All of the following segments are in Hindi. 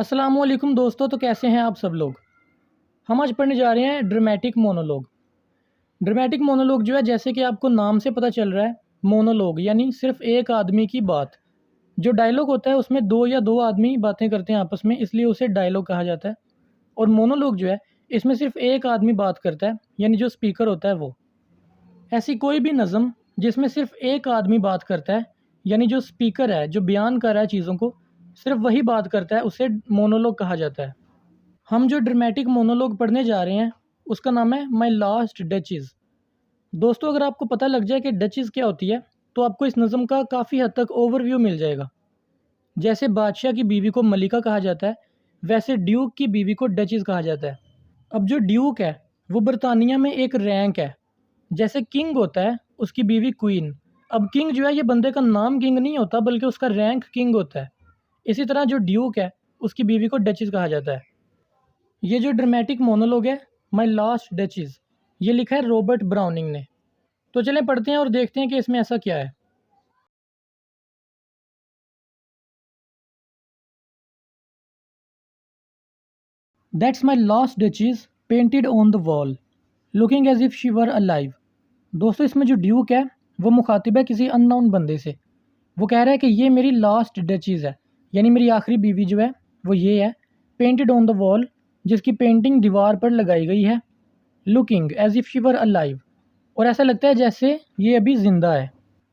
अस्सलामुअलैकुम दोस्तों। तो कैसे हैं आप सब लोग। हम आज पढ़ने जा रहे हैं ड्रामेटिक मोनोलॉग। ड्रामेटिक मोनोलॉग जो है, जैसे कि आपको नाम से पता चल रहा है, मोनोलॉग यानी सिर्फ एक आदमी की बात। जो डायलॉग होता है उसमें दो आदमी बातें करते हैं आपस में, इसलिए उसे डायलॉग कहा जाता है। और मोनोलॉग जो है, इसमें सिर्फ एक आदमी बात करता है, यानी जो स्पीकर होता है वो। ऐसी कोई भी नज़म जिसमें सिर्फ एक आदमी बात करता है, यानी जो स्पीकर है, जो बयान कर रहा है चीज़ों को, सिर्फ वही बात करता है, उसे मोनोलॉग कहा जाता है। हम जो ड्रामेटिक मोनोलॉग पढ़ने जा रहे हैं उसका नाम है माई लास्ट डचेस। दोस्तों, अगर आपको पता लग जाए कि डचेस क्या होती है तो आपको इस नज़म का काफ़ी हद तक ओवरव्यू मिल जाएगा। जैसे बादशाह की बीवी को मलिका कहा जाता है, वैसे ड्यूक की बीवी को डचेस कहा जाता है। अब जो ड्यूक है वो बरतानिया में एक रैंक है। जैसे किंग होता है, उसकी बीवी क्वीन। अब किंग जो है, ये बंदे का नाम किंग नहीं होता बल्कि उसका रैंक किंग होता है। इसी तरह जो ड्यूक है उसकी बीवी को डचेस कहा जाता है। ये जो ड्रामेटिक मोनोलॉग है माई लास्ट डचेस, ये लिखा है रॉबर्ट ब्राउनिंग ने। तो चलें पढ़ते हैं और देखते हैं कि इसमें ऐसा क्या है। That's my last duchess painted on the wall looking as if she were alive. दोस्तों, इसमें जो ड्यूक है वो मुखातिब है किसी अननोन बंदे से। वो कह रहा है कि ये मेरी लास्ट डचेस है, यानी मेरी आखिरी बीवी जो है वो ये है, पेंटेड ऑन द वॉल, जिसकी पेंटिंग दीवार पर लगाई गई है, looking as if she were alive, और ऐसा लगता है जैसे ये अभी ज़िंदा है।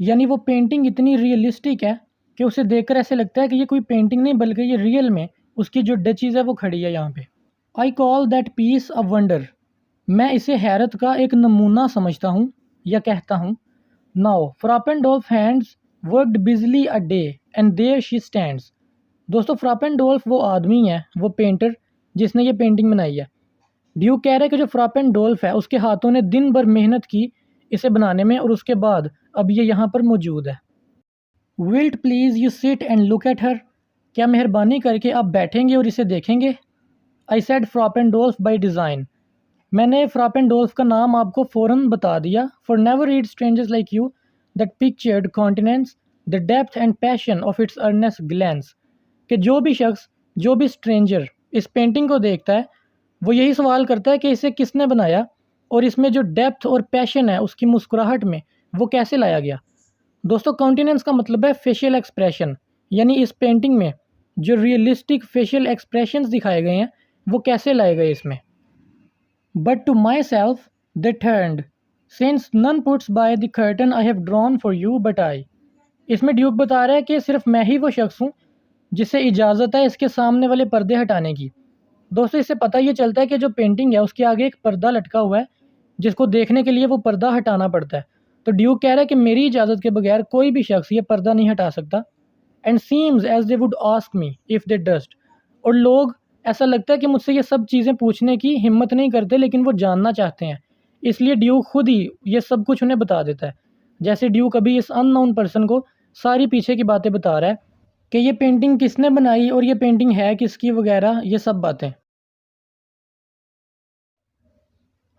यानी वो पेंटिंग इतनी रियलिस्टिक है कि उसे देखकर ऐसे लगता है कि ये कोई पेंटिंग नहीं बल्कि ये रियल में उसकी जो डचीज़ है वो खड़ी है यहाँ पे। I call that piece a wonder. मैं इसे हैरत का एक नमूना समझता हूँ या कहता हूँ। Now फ्रापेंडोल्फ hands worked busily a day and there she stands. दोस्तों, फ्रापेंडोल्फ वो आदमी है, वो पेंटर जिसने ये पेंटिंग बनाई है। ड्यूक कह रहा है कि जो फ्रापेंडोल्फ है उसके हाथों ने दिन भर मेहनत की इसे बनाने में, और उसके बाद अब ये यहाँ पर मौजूद है। Wilt please you sit and look at her. क्या मेहरबानी करके आप बैठेंगे और इसे देखेंगे। I said Fra Pandolf by design. मैंने फ्रापेंडोल्फ का नाम आपको फ़ौरन बता दिया। For never read strangers like you that pictured countenance the depth and passion of its earnest glance. कि जो भी शख्स, जो भी स्ट्रेंजर इस पेंटिंग को देखता है वो यही सवाल करता है कि इसे किसने बनाया और इसमें जो डेप्थ और पैशन है उसकी मुस्कुराहट में वो कैसे लाया गया। दोस्तों, कॉन्टिनेंस का मतलब है फेशियल एक्सप्रेशन, यानी इस पेंटिंग में जो रियलिस्टिक फेशियल एक्सप्रेशंस दिखाए गए हैं वो कैसे लाए गए इसमें। But to myself they turned since none puts by the curtain I have drawn for you but I. इसमें ड्यूक बता रहा है कि सिर्फ मैं ही वो शख्स हूँ जिसे इजाज़त है इसके सामने वाले पर्दे हटाने की। दोस्तों, इससे पता ये चलता है कि जो पेंटिंग है उसके आगे एक पर्दा लटका हुआ है जिसको देखने के लिए वो पर्दा हटाना पड़ता है। तो ड्यूक कह रहा है कि मेरी इजाज़त के बगैर कोई भी शख्स ये पर्दा नहीं हटा सकता। And seems as they would ask me if they durst. और लोग, ऐसा लगता है कि मुझसे ये सब चीज़ें पूछने की हिम्मत नहीं करते, लेकिन वो जानना चाहते हैं, इसलिए ड्यूक खुद ही ये सब कुछ उन्हें बता देता है। जैसे ड्यूक अभी इस अननोन पर्सन को सारी पीछे की बातें बता रहा है कि ये पेंटिंग किसने बनाई और ये पेंटिंग है किसकी वगैरह, ये सब बातें।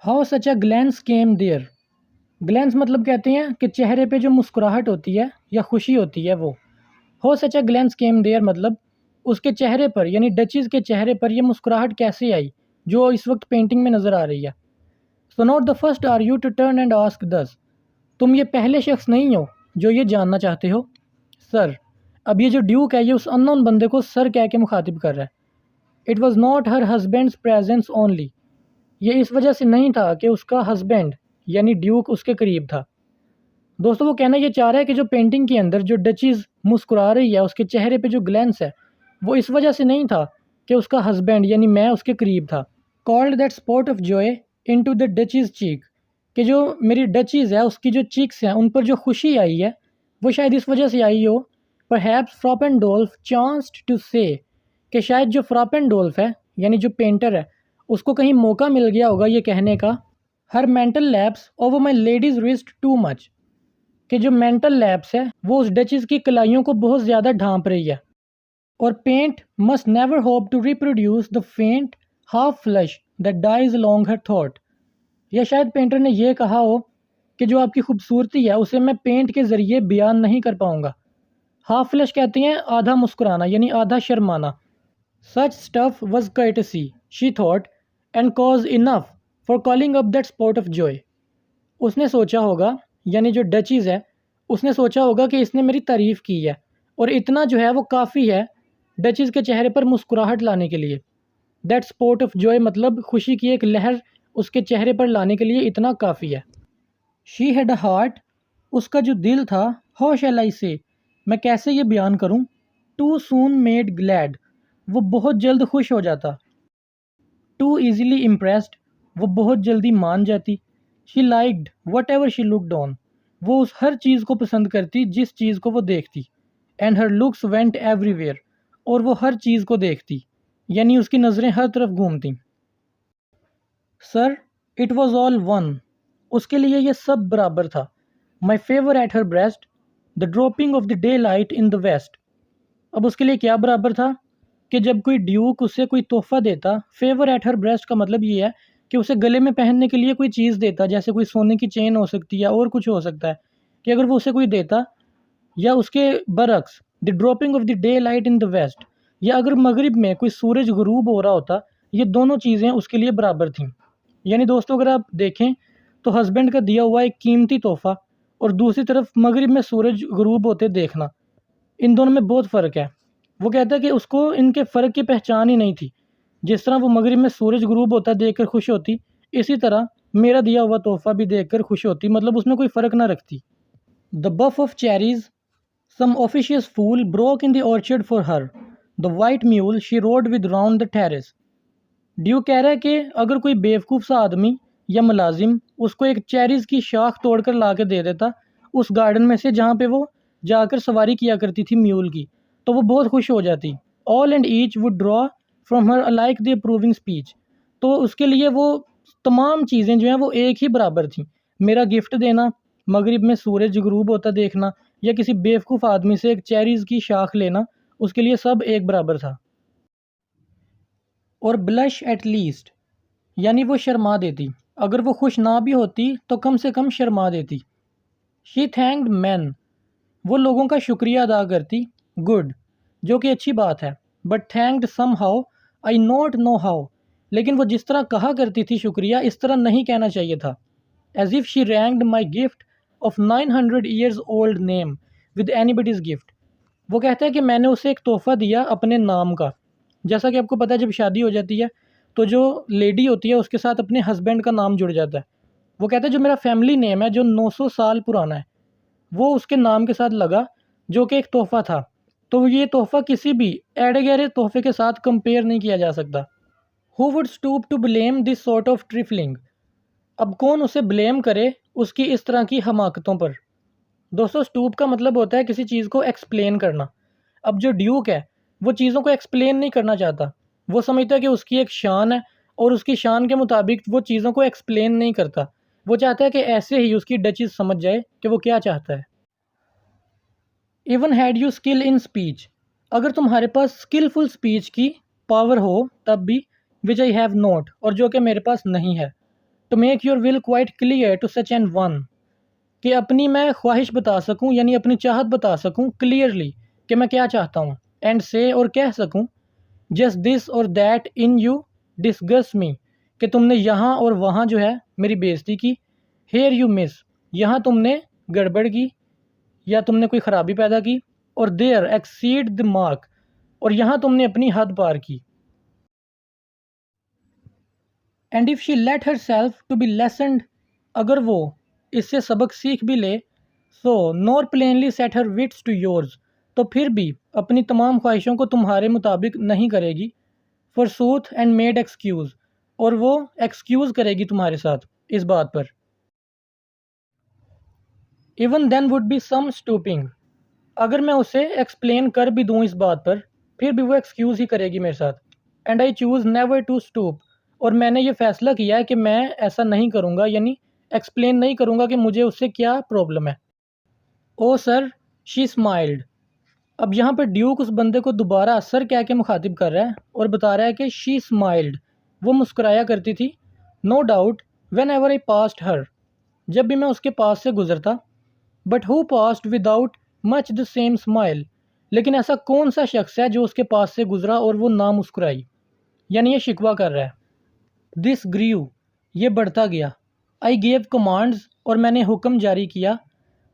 How such a glance came there. Glance मतलब कहते हैं कि चेहरे पे जो मुस्कुराहट होती है या खुशी होती है वो। हो सच अ ग्लैंस केम देयर मतलब उसके चेहरे पर, यानी डचीज़ के चेहरे पर ये मुस्कुराहट कैसे आई जो इस वक्त पेंटिंग में नज़र आ रही है। So not the first are you to turn and ask thus. तुम ये पहले शख्स नहीं हो जो ये जानना चाहते हो, सर। अब ये जो ड्यूक है ये उस अननोन बंदे को सर कह के मुखातिब कर रहा है। It was not her husband's presence only. ये इस वजह से नहीं था कि उसका हस्बैंड यानी ड्यूक उसके करीब था। दोस्तों, वो कहना ये चाह रहा है कि जो पेंटिंग के अंदर जो डचीज़ मुस्कुरा रही है उसके चेहरे पे जो ग्लैंस है वो इस वजह से नहीं था कि उसका हस्बैंड यानी मैं उसके करीब था। Called that spot of joy into the duchess' cheek. कि जो मेरी डचीज़ है उसकी जो चीक्स हैं उन पर जो खुशी आई है वो शायद इस वजह से आई हो। परहैप्स फ्रापेंडोल्फ चांस्ड टू से, कि शायद जो फ्रापेंडोल्फ है यानी जो पेंटर है उसको कहीं मौका मिल गया होगा ये कहने का, हर mental lapse over my ladies wrist too much. कि जो मेंटल लैप्स है वो उस डचीज़ की कलाइयों को बहुत ज़्यादा ढांप रही है। और paint must never hope to reproduce the faint half flush that dies along her thought. या शायद पेंटर ने यह कहा हो कि जो आपकी खूबसूरती है उसे मैं पेंट के ज़रिए बयान नहीं कर पाऊँगा। हाफ फ्लश कहते हैं आधा मुस्कुराना यानी आधा शर्माना। Such stuff was courtesy, she thought, and cause enough for calling up that spot of joy. उसने सोचा होगा, यानी जो डचीज़ है, उसने सोचा होगा कि इसने मेरी तारीफ़ की है और इतना जो है वो काफ़ी है डचीज़ के चेहरे पर मुस्कुराहट लाने के लिए। दैट स्पॉट ऑफ जॉय मतलब खुशी की एक लहर उसके चेहरे पर लाने के लिए इतना काफ़ी है। शी हैड अ हार्ट, उसका जो दिल था, हाउ शैल आई से, मैं कैसे ये बयान करूँ, टू सून मेड ग्लैड, वो बहुत जल्द खुश हो जाता। टू ईजिली इम्प्रेस्ड, वो बहुत जल्दी मान जाती। She liked what ever she looked on, वो उस हर चीज़ को पसंद करती जिस चीज़ को वो देखती। And her looks went everywhere, और वो हर चीज़ को देखती, यानी उसकी नज़रें हर तरफ घूमती। Sir, it was all one, उसके लिए ये सब बराबर था। My favour at her breast, the dropping of the daylight in the west. अब उसके लिए क्या बराबर था कि जब कोई ड्यूक उसे कोई तोहफा देता, फेवर एट हर ब्रेस्ट का मतलब ये है कि उसे गले में पहनने के लिए कोई चीज़ देता, जैसे कोई सोने की चेन हो सकती है और कुछ हो सकता है, कि अगर वो उसे कोई देता, या उसके बरक्स the dropping of the daylight in the west, या अगर मगरिब में कोई सूरज गुरूब हो रहा होता, ये दोनों चीज़ें उसके लिए बराबर थीं। यानी दोस्तों अगर आप देखें तो हस्बैंड का दिया हुआ एक कीमती तोहफा और दूसरी तरफ मगरिब में सूरज गुरूब होते देखना, इन दोनों में बहुत फ़र्क है। वो कहता है कि उसको इनके फ़र्क की पहचान ही नहीं थी। जिस तरह वो मगरिब में सूरज गुरूब होता देखकर खुश होती, इसी तरह मेरा दिया हुआ तोहफा भी देखकर खुश होती, मतलब उसमें कोई फ़र्क ना रखती। The bough of cherries, some officious fool broke in the orchard for her, the white mule she rode with round the terrace. Duke कह रहा है कि अगर कोई बेवकूफ़ सा आदमी या मुलाजिम उसको एक चेरीज़ की शाख तोड़कर ला के दे देता उस गार्डन में से जहाँ पे वो जाकर सवारी किया करती थी म्यूल की, तो वो बहुत खुश हो जाती। All and each would draw from her alike the approving speech, तो उसके लिए वो तमाम चीज़ें जो हैं वो एक ही बराबर थी। मेरा गिफ्ट देना, मगरिब में सूरज गुरूब होता देखना, या किसी बेवकूफ़ आदमी से एक चेरीज़ की शाख लेना, उसके लिए सब एक बराबर था। और ब्लश एट लीस्ट, यानी वो शर्मा देती, अगर वो खुश ना भी होती तो कम से कम शर्मा देती। शी थैंक्ड मैन, वो लोगों का शुक्रिया अदा करती, गुड, जो कि अच्छी बात है। But thanked somehow, I not know how, लेकिन वो जिस तरह कहा करती थी शुक्रिया, इस तरह नहीं कहना चाहिए था। As if she ranked my gift of 900 years old name with anybody's gift, वो कहता है कि मैंने उसे एक तोहफ़ा दिया अपने नाम का। जैसा कि आपको पता है जब शादी हो जाती है तो जो लेडी होती है उसके साथ अपने हस्बैंड का नाम जुड़ जाता है। वो कहता है जो मेरा फैमिली नेम है जो 900 साल पुराना है वो उसके नाम के साथ लगा, जो कि एक तोहफ़ा था। तो ये तोहफ़ा किसी भी एड़े गहरे तोहफे के साथ कंपेयर नहीं किया जा सकता। Who would stoop to blame this sort of trifling, अब कौन उसे ब्लेम करे उसकी इस तरह की हमाकतों पर। दोस्तों स्टूप का मतलब होता है किसी चीज़ को एक्सप्लेन करना। अब जो ड्यूक है वो चीज़ों को एक्सप्लेन नहीं करना चाहता, वो समझता है कि उसकी एक शान है और उसकी शान के मुताबिक वो चीज़ों को एक्सप्लेन नहीं करता। वो चाहता है कि ऐसे ही उसकी डचेस समझ जाए कि वो क्या चाहता है। Even had you skill in speech, अगर तुम्हारे पास स्किलफुल स्पीच की पावर हो तब भी, विच आई हैव नॉट, और जो कि मेरे पास नहीं है। To make your will quite clear to such and one, कि अपनी मैं ख्वाहिश बता सकूं, यानी अपनी चाहत बता सकूं क्लियरली कि मैं क्या चाहता हूं। एंड से, और कह सकूं, जस्ट दिस और दैट इन यू डिस्गस मी, कि तुमने यहाँ और वहाँ जो है मेरी बेइज्जती की। हेयर यू मिस, यहाँ तुमने गड़बड़ की या तुमने कोई ख़राबी पैदा की। और देयर एक्सीड द मार्क, और यहाँ तुमने अपनी हद पार की। And if she let herself to be lessoned, अगर वो इससे सबक सीख भी ले, so nor plainly set her wits to yours, तो फिर भी अपनी तमाम ख्वाहिशों को तुम्हारे मुताबिक नहीं करेगी। Forsooth and made excuse, और वो एक्सक्यूज़ करेगी तुम्हारे साथ इस बात पर। Even then would be some stooping, अगर मैं उसे एक्सप्लेन कर भी दूँ इस बात पर, फिर भी वो एक्सक्यूज़ ही करेगी मेरे साथ। And I choose never to stoop, और मैंने ये फ़ैसला किया है कि मैं ऐसा नहीं करूँगा, यानी एक्सप्लेन नहीं करूँगा कि मुझे उससे क्या प्रॉब्लम है। ओ सर, शी स्माइल्ड, अब यहाँ पर ड्यूक उस बंदे को दोबारा सर कह के मुखातिब कर रहा है और बता रहा है कि शी स्माइल्ड, वो मुस्कुराया करती थी। No doubt whenever I passed her, जब भी मैं उसके पास से गुजरता। But who passed without much the same smile, लेकिन ऐसा कौन सा शख्स है जो उसके पास से गुजरा और वो ना मुस्कुराई, यानी ये शिकवा कर रहा है। दिस ग्रीव, ये बढ़ता गया। आई गेव कमांड्स, और मैंने हुक्म जारी किया।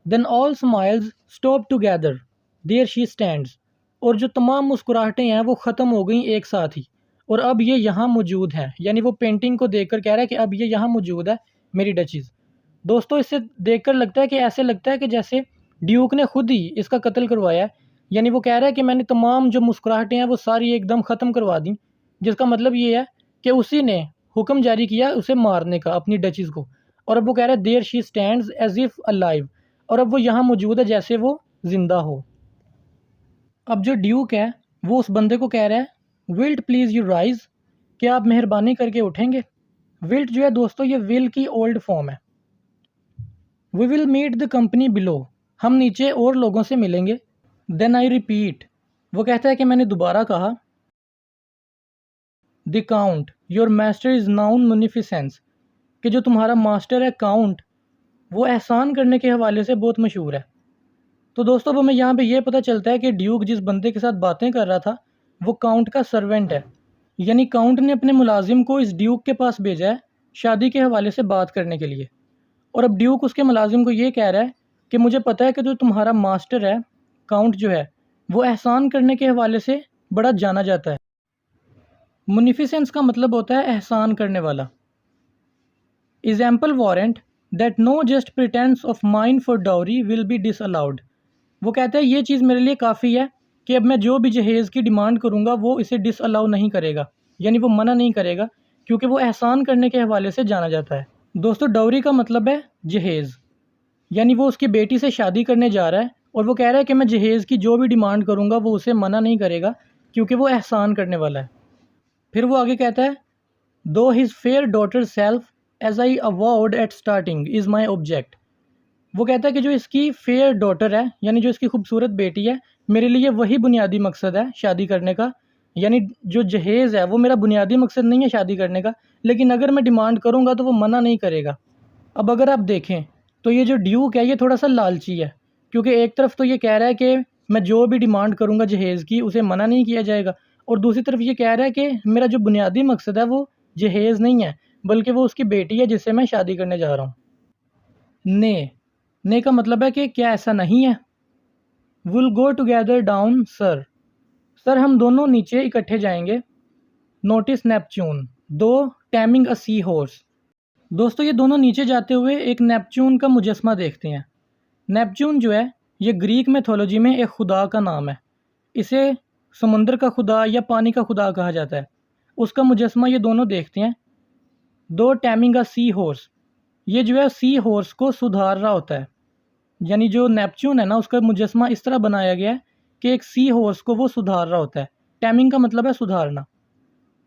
Then all smiles stop together, there she stands, और जो तमाम मुस्कुराहटें हैं वो ख़त्म हो गई एक साथ ही, और अब ये यहाँ मौजूद हैं। यानी वो पेंटिंग को देखकर कह रहा है कि अब ये यहाँ मौजूद है मेरी डचीज़। दोस्तों इससे देखकर लगता है कि ऐसे लगता है कि जैसे ड्यूक ने खुद ही इसका कत्ल करवाया है। यानी वो कह रहा है कि मैंने तमाम जो मुस्कुराहटें हैं वो सारी एकदम ख़त्म करवा दी, जिसका मतलब ये है कि उसी ने हुक्म जारी किया उसे मारने का, अपनी डचीज़ को। और अब वो कह रहा है there she stands as if alive, और अब वो यहाँ मौजूद है जैसे वो ज़िंदा हो। अब जो ड्यूक है वो उस बंदे को कह रहा है विल्ट प्लीज़ यू राइज, क्या आप मेहरबानी करके उठेंगे। विल्ट जो है दोस्तों ये विल की ओल्ड फॉर्म है। We will meet the company below, हम नीचे और लोगों से मिलेंगे। देन आई रिपीट, वो कहता है कि मैंने दोबारा कहा। The count your master is known munificence, कि जो तुम्हारा मास्टर है काउंट, वो एहसान करने के हवाले से बहुत मशहूर है। तो दोस्तों अब हमें यहाँ पे ये पता चलता है कि ड्यूक जिस बंदे के साथ बातें कर रहा था वो काउंट का सर्वेंट है। यानी काउंट ने अपने मुलाजिम को इस ड्यूक के पास भेजा है शादी के हवाले से बात करने के लिए। और अब ड्यूक उसके मुलाजिम को ये कह रहा है कि मुझे पता है कि जो तुम्हारा मास्टर है काउंट जो है वो एहसान करने के हवाले से बड़ा जाना जाता है। मुनिफिसेंस का मतलब होता है एहसान करने वाला। Is ample warrant that know just pretence of mine for dowry will be disallowed, वो कहता है ये चीज़ मेरे लिए काफ़ी है कि अब मैं जो भी जहेज़ की डिमांड करूँगा वो इसे डिसअलाउ नहीं करेगा, यानी वो मना नहीं करेगा, क्योंकि वो एहसान करने के हवाले से जाना जाता है। दोस्तों डाउरी का मतलब है जहेज़, यानी वो उसकी बेटी से शादी करने जा रहा है और वो कह रहा है कि मैं जहेज़ की जो भी डिमांड करूँगा वो उसे मना नहीं करेगा, क्योंकि वो एहसान करने वाला है। फिर वो आगे कहता है though his fair daughter self as I avowed at starting is my object, वो कहता है कि जो इसकी फेयर डॉटर है यानी जो इसकी खूबसूरत बेटी है मेरे लिए वही बुनियादी मकसद है शादी करने का। यानी जो जहेज़ है वो मेरा बुनियादी मकसद नहीं है शादी करने का, लेकिन अगर मैं डिमांड करूँगा तो वो मना नहीं करेगा। अब अगर आप देखें तो ये जो ड्यूक है ये थोड़ा सा लालची है, क्योंकि एक तरफ तो ये कह रहा है कि मैं जो भी डिमांड करूँगा जहेज़ की उसे मना नहीं किया जाएगा, और दूसरी तरफ ये कह रहा है कि मेरा जो बुनियादी मकसद है वो जहेज़ नहीं है बल्कि वो उसकी बेटी है जिससे मैं शादी करने जा रहा हूँ। ने का मतलब है कि क्या ऐसा नहीं है। Will go together down sir, sir हम दोनों नीचे इकट्ठे जाएंगे। नोटिस नेपच्यून दो टैमिंग अ सी हॉर्स, दोस्तों ये दोनों नीचे जाते हुए एक नेपच्यून का मुजस्मा देखते हैं। नेपच्यून जो है ये ग्रीक मैथोलॉजी में एक खुदा का नाम है, इसे समुंदर का खुदा या पानी का खुदा कहा जाता है। उसका मुजस्मा ये दोनों देखते हैं। दो टैमिंग अ सी हॉर्स, ये जो है सी हॉर्स को सुधार रहा होता है, यानी जो नेपच्यून है ना उसका मुजस्मा इस तरह बनाया गया है कि एक सी हॉर्स को वो सुधार रहा होता है। टैमिंग का मतलब है सुधारना।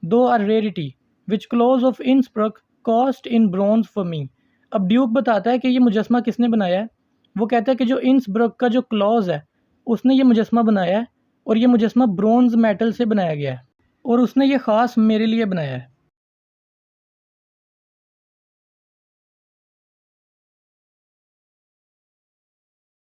Though are rarity which Claus of Innsbruck cast in bronze for me, अब ड्यूक बताता है कि ये मुजस्मा किसने बनाया है। वो कहता है कि जो इंस्ब्रक का जो क्लॉज है उसने ये मुजस्मा बनाया है, और ये मुजस्मा ब्रॉन्ज मेटल से बनाया गया है, और उसने ये ख़ास मेरे लिए बनाया है।